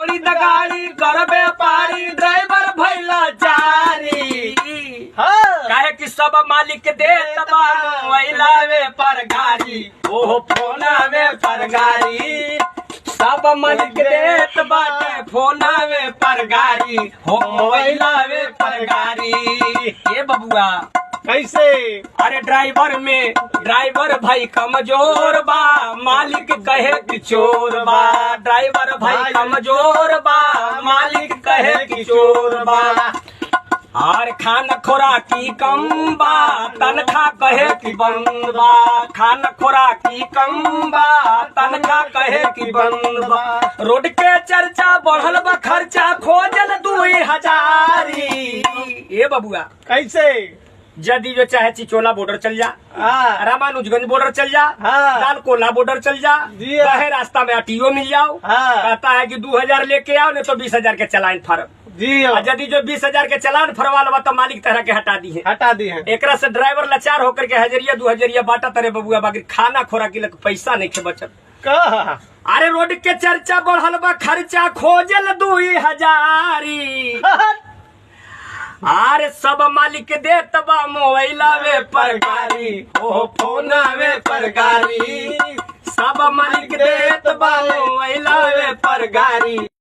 थोड़ी दगाड़ी कर व्यापारी ड्राइवर भैला जारी। काहे कि सब मालिक देत बानो वैलावे पर गाड़ी, ओहो फोनावे पर गाड़ी। सब मालिक देत बाटे फोनावे पर गाड़ी, हो वैलावे पर गाड़ी। ये बबुआ कैसे? अरे ड्राइवर भाई कमजोर बा, मालिक कहे कि चोर बा। ड्राइवर भाई कमजोर बा, मालिक कहे कि चोर बा। और खाना खोराकी कम बा, तनखा कहे कि बंद बा। खाना खोराकी कम बा, तनखा कहे कि बंद बा। रोड के चर्चा बढ़ल बा, खर्चा खोजल 2000। ये बबुआ कैसे? यदि जो चाहे चिचोला बॉर्डर चल जा, रामानुजगंज बॉर्डर चल जा, लालकोला बॉर्डर चल जा, कहे रास्ता में आरटीओ मिल जाओ, कहता है कि 2000 लेके आओ, नहीं तो 20,000 के चलान फर जी। यदि जो 20,000 के चलान फरवा लवा तो मालिक तरह के हटा दी है। एकरा से ड्राइवर लाचार होकर के 1000 2000 बांटा तरे बबुआ, बाकी खाना खोराकी लग पैसा नहीं खे बचत। अरे रोड के चर्चा बढ़ल बा, खर्चा खोजल 2000। अरे सब मालिक देत बा मोबाइलावे पर गाड़ी, ओहो फोनावे पर गाड़ी। सब मालिक देत बा मोबाइलावे पर गाड़ी।